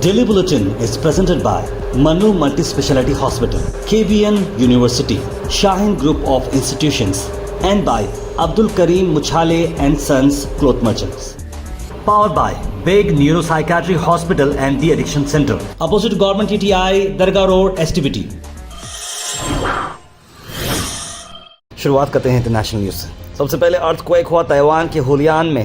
Daily Bulletin is presented by Manu Multi-Speciality Hospital, KBN University, Shaheen Group of Institutions, and by Abdul Karim Muchale and Sons Cloth Merchants. Powered by Big Neuropsychiatry Hospital and The Addiction Center, opposite Government TTI, Dargah Road, STBT. शुरुआत करते हैं international news से। सबसे पहले earthquake हुआ Taiwan के हुलियान में,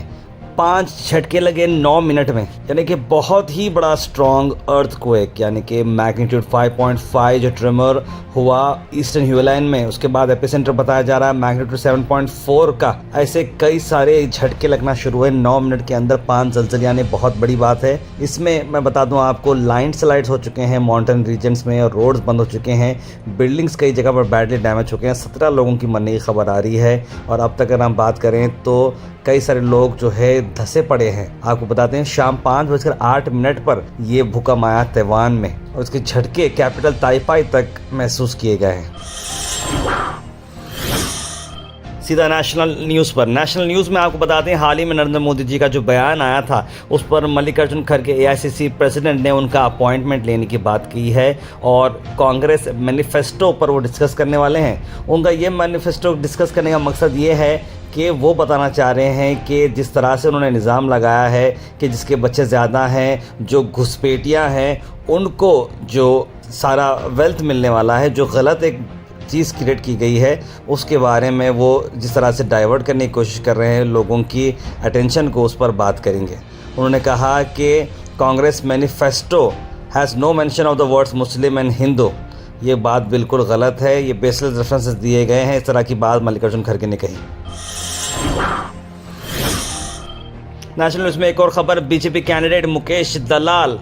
5 झटके लगे 9 मिनट में, यानी कि बहुत ही बड़ा स्ट्रॉन्ग अर्थक्वेक, यानी कि मैग्नीट्यूड 5.5 जो ट्रेमर हुआ ईस्टर्न ह्यूलाइन में। उसके बाद एपिसेंटर बताया जा रहा है मैग्नीट्यूड 7.4 का। ऐसे कई सारे झटके लगना शुरू हुए 9 मिनट के अंदर, 5 ज़लज़ले, यानी बहुत बड़ी बात है। इसमें मैं बता दूं आपको, लैंडस्लाइड्स हो चुके हैं माउंटेन रीजन्स में और रोड्स बंद हो चुके हैं, बिल्डिंग्स कई जगह पर बैडली डैमेज हो गए हैं, 17 लोगों की मरने की खबर आ रही है। और अब तक अगर हम बात करें तो कई सारे लोग जो है धंसे पड़े हैं। आपको बताते हैं शाम 5:08 पर ये भूकंप आया ताइवान में और उसके झटके कैपिटल ताइपाई तक महसूस किए गए हैं। सीधा नेशनल न्यूज़ पर। नेशनल न्यूज़ में आपको बताते हैं, हाल ही में नरेंद्र मोदी जी का जो बयान आया था उस पर मल्लिकार्जुन खड़गे AICC प्रेसिडेंट ने उनका अपॉइंटमेंट लेने की बात की है और कांग्रेस मैनिफेस्टो पर वो डिस्कस करने वाले हैं। उनका ये मैनिफेस्टो डिस्कस करने का मकसद ये है कि वो बताना चाह रहे हैं कि जिस तरह से उन्होंने निज़ाम लगाया है कि जिसके बच्चे ज़्यादा हैं, जो घुसपैठियाँ हैं, उनको जो सारा वेल्थ मिलने वाला है, जो गलत एक चीज़ क्रिएट की गई है, उसके बारे में वो जिस तरह से डाइवर्ट करने की कोशिश कर रहे हैं, लोगों की अटेंशन को उस पर बात करेंगे। उन्होंने कहा कि Congress manifesto has no mention of the words Muslim and Hindu. ये बात बिल्कुल गलत है, ये बेसलेस रेफरेंसेस दिए गए हैं। इस तरह की बात मल्लिकार्जुन खड़गे ने कही। नेशनल न्यूज़ में एक और खबर, बीजेपी कैंडिडेट मुकेश दलाल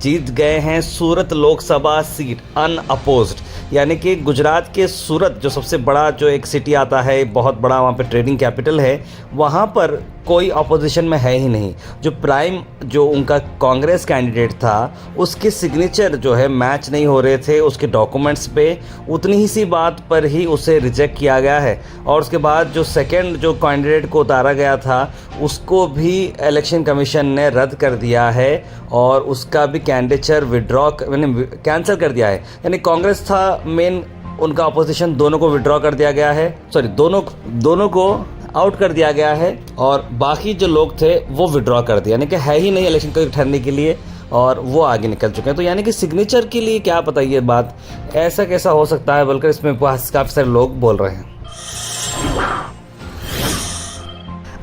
जीत गए हैं सूरत लोकसभा सीट अनअपोज्ड, यानी कि गुजरात के सूरत जो सबसे बड़ा जो एक सिटी आता है, बहुत बड़ा वहाँ पे ट्रेडिंग कैपिटल है, वहाँ पर कोई अपोजिशन में है ही नहीं। जो प्राइम जो उनका कांग्रेस कैंडिडेट था उसके सिग्नेचर जो है मैच नहीं हो रहे थे उसके डॉक्यूमेंट्स पे, उतनी ही सी बात पर ही उसे रिजेक्ट किया गया है। और उसके बाद जो सेकंड जो कैंडिडेट को उतारा गया था उसको भी इलेक्शन कमीशन ने रद्द कर दिया है और उसका भी कैंडिडेचर विड्रॉ कैंसिल कर दिया है। यानी कांग्रेस था मेन, उनका अपोजिशन दोनों को विड्रॉ कर दिया गया है, सॉरी दोनों को आउट कर दिया गया है और बाकी जो लोग थे वो विड्रॉ कर दिया, यानी कि है ही नहीं इलेक्शन को ठहरने के लिए और वो आगे निकल चुके हैं। तो यानी कि सिग्नेचर के लिए क्या पता ये बात ऐसा कैसा हो सकता है, बल्कि इसमें काफ़ी सारे लोग बोल रहे हैं।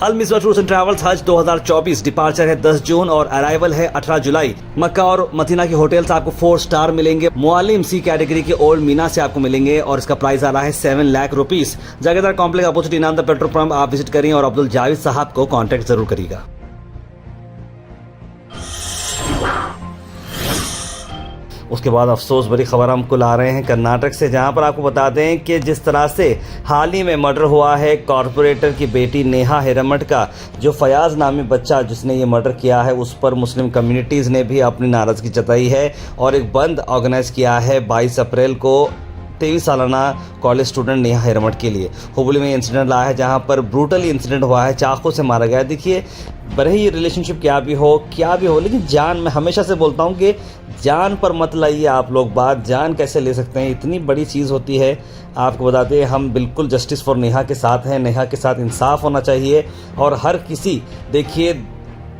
अल मिस्वा टूर्स एंड ट्रैवल्स हज 2024 डिपार्चर है 10 जून और अराइवल है 18 जुलाई। मक्का और मदीना के होटल्स आपको 4 स्टार मिलेंगे। मुआलिम C कैटेगरी के ओल्ड मीना से आपको मिलेंगे और इसका प्राइस आ रहा है 7 लाख रुपीस। जगेदार कॉम्प्लेक्स अपोजिट इनाम द पेट्रोल पंप आप विजिट करिए और अब्दुल जावेद साहब को कॉन्टेक्ट जरूर करिएगा। उसके बाद अफसोस भरी खबर हमको ला रहे हैं कर्नाटक से, जहां पर आपको बता दें कि जिस तरह से हाल ही में मर्डर हुआ है कॉरपोरेटर की बेटी नेहा हिरेमठ का, जो फयाज नामी बच्चा जिसने ये मर्डर किया है, उस पर मुस्लिम कम्युनिटीज़ ने भी अपनी नाराज़गी जताई है और एक बंद ऑर्गेनाइज़ किया है 22 अप्रैल को 23 सालाना कॉलेज स्टूडेंट नेहा हिरेमठ के लिए। हुबली में इंसिडेंट आया है जहां पर ब्रूटली इंसिडेंट हुआ है, चाकू से मारा गया। देखिए, भले ही रिलेशनशिप क्या भी हो, लेकिन जान, मैं हमेशा से बोलता हूं कि जान पर मत लाइए आप लोग बात। जान कैसे ले सकते हैं, इतनी बड़ी चीज़ होती है। आपको बताते हैं हम बिल्कुल जस्टिस फॉर नेहा के साथ हैं। नेहा के साथ इंसाफ होना चाहिए और हर किसी, देखिए,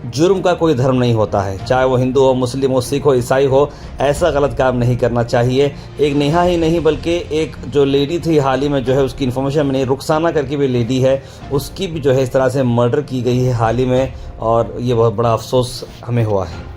जुर्म का कोई धर्म नहीं होता है, चाहे वो हिंदू हो, मुस्लिम हो, सिख हो, ईसाई हो, ऐसा गलत काम नहीं करना चाहिए। एक नेहा ही नहीं बल्कि एक जो लेडी थी हाल ही में जो है, उसकी इन्फॉर्मेशन में नहीं, रुखसाना करके भी लेडी है, उसकी भी जो है इस तरह से मर्डर की गई है हाल ही में और ये बहुत बड़ा अफसोस हमें हुआ है।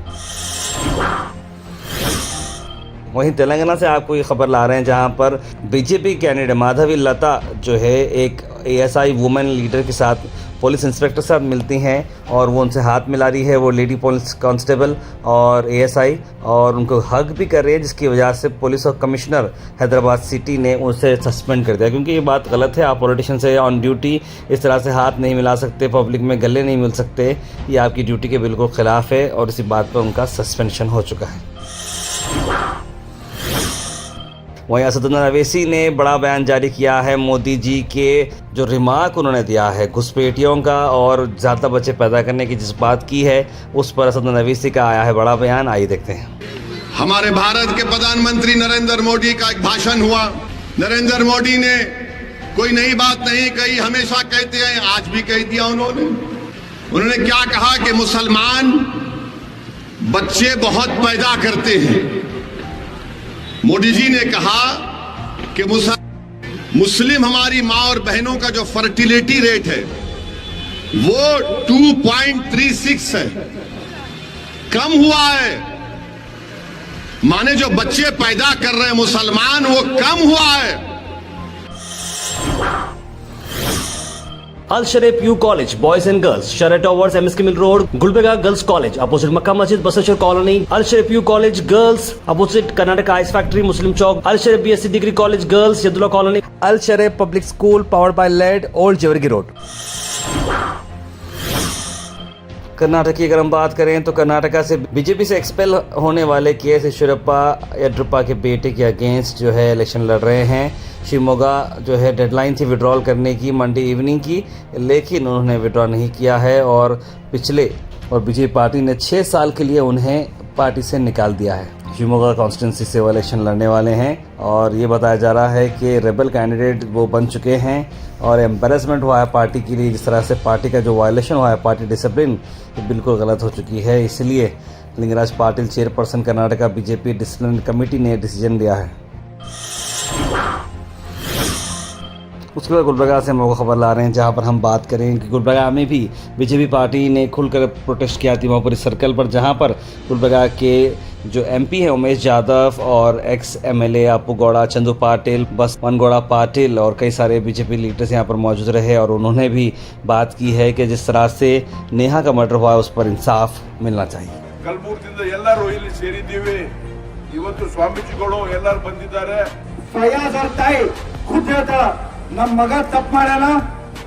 वहीं तेलंगाना से आपको ये खबर ला रहे हैं जहां पर बीजेपी कैंडिडेट माधवी लता जो है एक ASI वुमेन लीडर के साथ, पुलिस इंस्पेक्टर के साथ मिलती हैं और वो उनसे हाथ मिला रही है, वो लेडी पुलिस कांस्टेबल और ASI, और उनको हग भी कर रही है, जिसकी वजह से पुलिस और कमिश्नर हैदराबाद सिटी ने उसे सस्पेंड कर दिया, क्योंकि ये बात गलत है। आप पॉलिटिशियन से ऑन ड्यूटी इस तरह से हाथ नहीं मिला सकते, पब्लिक में गले नहीं मिल सकते, ये आपकी ड्यूटी के बिल्कुल खिलाफ है और इसी बात पर उनका सस्पेंशन हो चुका है। वहीं असदुद्दीन अवैसी ने बड़ा बयान जारी किया है मोदी जी के जो रिमार्क उन्होंने दिया है घुसपैठियों का और ज़्यादा बच्चे पैदा करने की जिस बात की है, उस पर असदुद्दीन अवैसी का आया है बड़ा बयान। आइए देखते हैं। हमारे भारत के प्रधानमंत्री नरेंद्र मोदी का एक भाषण हुआ। नरेंद्र मोदी ने कोई नई बात नहीं कही, हमेशा कहते हैं, आज भी कह दिया उन्होंने क्या कहा कि मुसलमान बच्चे बहुत पैदा करते हैं। मोदी जी ने कहा कि मुस्लिम हमारी मां और बहनों का जो फर्टिलिटी रेट है वो 2.36 है, कम हुआ है। माने जो बच्चे पैदा कर रहे हैं मुसलमान वो कम हुआ है। Al Sharif U college boys and girls, शरह towers, MSK mill road, Gulbarga girls college opposite Makka Masjid, Basaveshwar colony. Al Sharif U college girls opposite Karnataka ice factory, Muslim Chowk. Al Sharif BSc degree college girls, Yadulla colony. Al Sharif public school powered by led, old Jewargi road. Karnataka की अगर हम बात करें तो कर्नाटका से BJP से expel होने वाले के.एस. येडियुरप्पा के बेटे के अगेंस्ट जो है इलेक्शन लड़ रहे हैं। शिवमोगा जो है डेडलाइन थी विड्रॉल करने की मंडे इवनिंग की, लेकिन उन्होंने विड्रॉ नहीं किया है और बीजेपी पार्टी ने 6 साल के लिए उन्हें पार्टी से निकाल दिया है। शिवमोगा कॉन्स्टिट्यूंसी से वो इलेक्शन लड़ने वाले हैं और ये बताया जा रहा है कि रेबल कैंडिडेट वो बन चुके हैं और एम्बेरसमेंट हुआ है पार्टी के लिए। जिस तरह से पार्टी का जो वायलेशन हुआ है, पार्टी डिसिप्लिन बिल्कुल गलत हो चुकी है, इसलिए Lingaraj Patil chairperson Karnataka BJP discipline committee ने डिसीजन लिया है। उसके बाद गुलबर्गा से हम लोग खबर ला रहे हैं, जहां पर हम बात करें कि गुलबर्गा में भी बीजेपी पार्टी ने खुलकर प्रोटेस्ट किया तिम्मापुरी सर्कल पर, जहां पर गुलबर्गा के जो एमपी हैं उमेश यादव और एक्स एमएलए अपू गौड़ा, चंदू पाटिल, बसवन गौड़ा पाटिल और कई सारे बीजेपी लीडर्स यहां पर मौजूद रहे और उन्होंने भी बात की है कि जिस तरह से नेहा का मर्डर हुआ है उस पर इंसाफ मिलना चाहिए। ಕಲಬುರಗಿಯಿಂದ ಎಲ್ಲರೂ ಇಲ್ಲಿ ಸೇರಿದ್ದೀವಿ। ಇವತ್ತು ಸ್ವಾಮೀಜಿಗಳು ಎಲ್ಲರೂ ಬಂದಿದ್ದಾರೆ। ಫಯಾಜ್ ಅವ್ರ ತಾಯಿ ಖುದ್ ಹೇಳ್ತಾಳ, ನಮ್ಮ ಮಗ ತಪ್ಪು ಮಾಡ್ಯಾನ,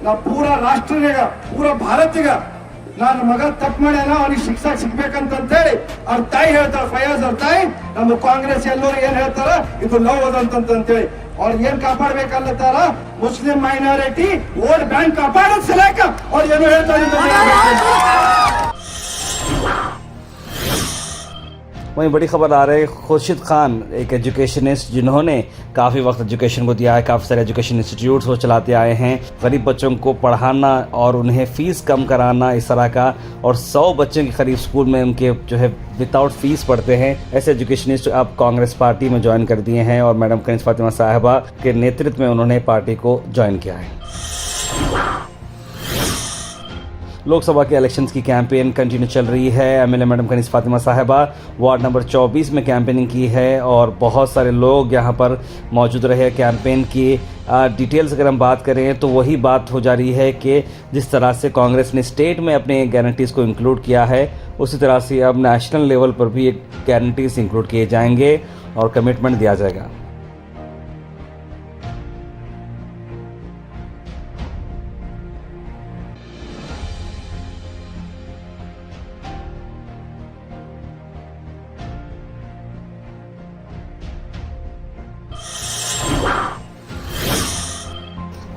ನಾ ಪೂರಾ ರಾಷ್ಟ್ರನಿಗ ಪೂರಾ ಭಾರತಿಗ ನನ್ನ ಮಗ ತಪ್ಪು ಮಾಡ್ಯಾನ, ಅವನಿಗೆ ಶಿಕ್ಷೆ ಸಿಗ್ಬೇಕಂತ ಹೇಳಿ ಅವ್ರ ತಾಯಿ ಹೇಳ್ತಾಳ, ಫಯಾಜ್ ಅವ್ರ ತಾಯಿ। ನಮ್ಮ ಕಾಂಗ್ರೆಸ್ ಎಲ್ಲರೂ ಏನ್ ಹೇಳ್ತಾರ, ಇದು ಲವ್ ಅದಂತಂತೇಳಿ ಅವ್ರ ಏನ್ ಕಾಪಾಡ್ಬೇಕಲ್ಲತ್ತಾರ, ಮುಸ್ಲಿಂ ಮೈನಾರಿಟಿ ವೋಟ್ ಬ್ಯಾಂಕ್ ಕಾಪಾಡೋದ್ ಸಲಕ ಅವ್ರು ಏನು ಹೇಳ್ತಾರೆ। वहीं बड़ी खबर आ रही है, खुर्शीद खान एक एजुकेशनिस्ट जिन्होंने काफ़ी वक्त एजुकेशन को दिया है, काफ़ी सारे एजुकेशन इंस्टीट्यूट्स वो चलाते आए हैं, गरीब बच्चों को पढ़ाना और उन्हें फ़ीस कम कराना इस तरह का, और 100 बच्चों के करीब स्कूल में उनके जो है विदाउट फीस पढ़ते हैं। ऐसे एजुकेशनिस्ट अब कांग्रेस पार्टी में ज्वाइन कर दिए हैं और मैडम कनीज़ फातिमा साहिबा के नेतृत्व में उन्होंने पार्टी को ज्वाइन किया है। लोकसभा के इलेक्शंस की कैंपेन कंटिन्यू चल रही है। एमएलए मैडम कनीज़ फातिमा साहिबा वार्ड नंबर 24 में कैंपेनिंग की है और बहुत सारे लोग यहां पर मौजूद रहे। कैंपेन की डिटेल्स अगर हम बात करें तो वही बात हो जा रही है कि जिस तरह से कांग्रेस ने स्टेट में अपने गारंटीज़ को इंक्लूड किया है, उसी तरह से अब नेशनल लेवल पर भी एक गारंटीज़ इंक्लूड किए जाएंगे और कमिटमेंट दिया जाएगा।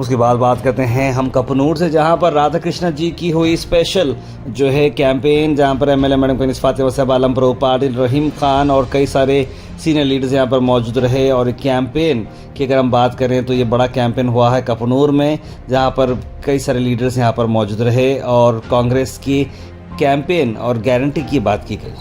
उसके बाद बात करते हैं हम कपनूर से, जहां पर राधा कृष्णा जी की हुई स्पेशल जो है कैंपेन, जहां पर एमएलए मैडम कनीज़ फातिमा साहिबा, आलमपुर पाटिल, रहीम खान और कई सारे सीनियर लीडर्स यहां पर मौजूद रहे। और कैंपेन की अगर हम बात करें तो ये बड़ा कैंपेन हुआ है कपनूर में, जहां पर कई सारे लीडर्स यहां पर मौजूद रहे और कांग्रेस की कैंपेन और गारंटी की बात की गई।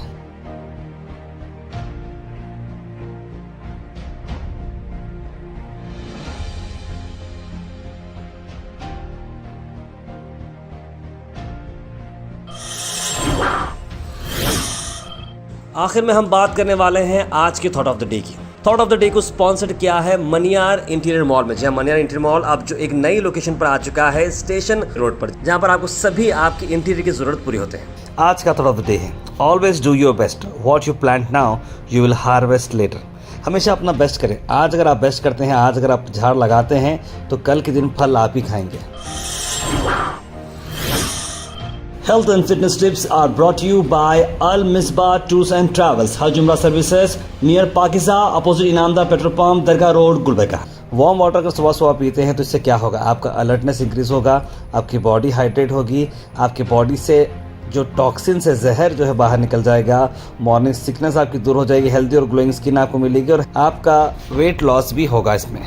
आखिर में हम बात करने वाले हैं आज के थॉट ऑफ द डे की। थॉट ऑफ द डे को स्पॉन्सर्ड किया है मनियार इंटीरियर मॉल में। जहां मनियार इंटीरियर मॉल अब जो एक नई लोकेशन पर आ चुका है, स्टेशन रोड पर, जहां पर आपको सभी आपकी इंटीरियर की जरूरत पूरी होते हैं। आज का थॉट ऑफ द डे है, always do your best, what you plant now you will harvest later. हमेशा अपना बेस्ट करें। आज अगर आप बेस्ट करते हैं, आज अगर आप झाड़ लगाते हैं तो कल के दिन फल आप ही खाएंगे। Health and fitness tips are brought to you by Al Misbah Tours and Travels, Hajj Umrah Services, near Pakiza, opposite Inamda Petrol Pump, Dargah road, Gulbarga. Warm water का सुबह सुबह पीते हैं तो इससे क्या होगा, आपका अलर्टनेस इंक्रीज होगा, आपकी बॉडी हाइड्रेट होगी, आपकी बॉडी से जो टॉक्सिन से जहर जो है बाहर निकल जाएगा, मॉर्निंग सिकनेस आपकी दूर हो जाएगी, हेल्दी और ग्लोइंग स्किन आपको मिलेगी और आपका वेट लॉस भी होगा इसमें।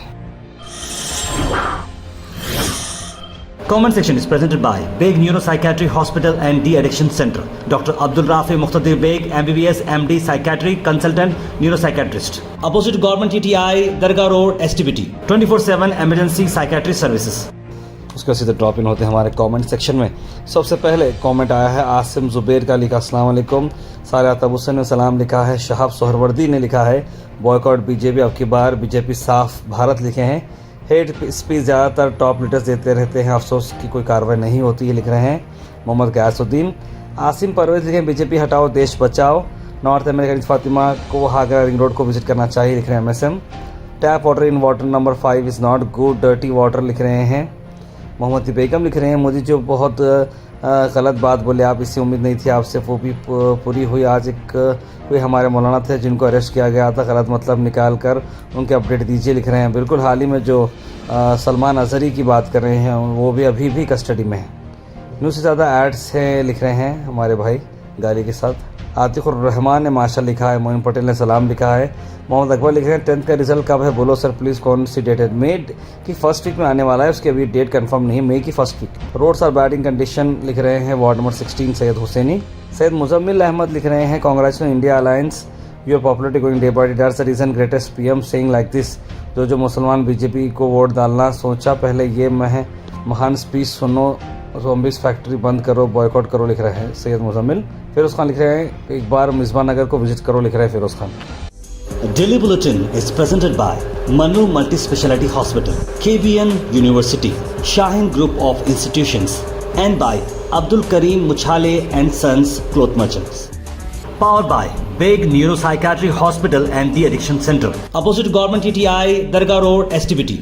Comment section is presented by Beg Neuropsychiatry Hospital and De-Addiction Center. Dr. Abdul Rafi Muqtadir Beg, MBBS, MD, Psychiatry, Consultant, Neuropsychiatrist. Opposite Government TTI, Dargah Road, STBT. 24/7 Emergency Psychiatry Services. उसके बाद सीधे drop in होते हैं हमारे comment section में। सबसे पहले comment आया है आसिम जुबैर का, लिखा अस्सलाम वालेकुम। सारा तबुसन ने सलाम लिखा है। शहाब सोहरवर्दी ने लिखा है बॉयकॉट बीजेपी, अब की बार बीजेपी साफ भारत लिखे हैं। हेट स्पीच ज़्यादातर टॉप लीडर्स देते रहते हैं, अफसोस की कोई कार्रवाई नहीं होती है, लिख रहे हैं मोहम्मद गयासुद्दीन। आसिम परवेज लिखे बीजेपी हटाओ देश बचाओ। नॉर्थ अमेरिकन फातिमा को आगरा रिंग रोड को विजिट करना चाहिए, लिख रहे हैं MSM। Tap water in water number 5 is not good, dirty water, लिख रहे हैं मोहम्मद बेगम। लिख रहे हैं मोदी जो बहुत गलत बात बोले, आप इससे उम्मीद नहीं थी आपसे, वो भी पूरी हुई। आज एक कोई हमारे मौलाना थे जिनको अरेस्ट किया गया था, गलत मतलब निकाल कर उनके अपडेट दीजिए, लिख रहे हैं। बिल्कुल हाल ही में जो सलमान अजहरी की बात कर रहे हैं वो भी अभी भी कस्टडी में है। न्यूज़ से ज़्यादा एड्स हैं, लिख रहे हैं हमारे भाई गाली के साथ। आतिकुर रहमान ने माशा लिखा है। मोइन पटेल ने सलाम लिखा है। मोहम्मद अकबर लिख रहे हैं 10th का रिजल्ट कब है बोलो सर प्लीज़, कौन सी डेट है? मई की फर्स्ट वीक में आने वाला है, उसकी अभी डेट कंफर्म नहीं है, मई की first week. Roads are bad in condition, लिख रहे हैं वार्ड नंबर 16 सैयद हुसैनी। सैयद मुजम्मिल अहमद लिख रहे हैं congratulation India alliance, your popularity going day by day, that's the reason greatest PM saying like this. जो मुसलमान बीजेपी को वोट डालना सोचा पहले ये महान स्पीच सुनो, ज़ॉम्बीज़ फैक्ट्री बंद करो, बॉयकॉट करो, लिख रहे हैं सैयद मुजम्मिल। फिरोज़ खान लिख रहे हैं एक बार मिसबा नगर को विजिट करो, लिख रहे हैं Firoz Khan. Daily Bulletin is presented by Manu Multi Speciality Hospital, KBN University, Shaheen Group of Institutions, and by Abdul Kareem Muchale and Sons Cloth Merchants. Powered by Beg Neuropsychiatry Hospital and De-Addiction Center, opposite Government TTI, Dargah Road, STBT.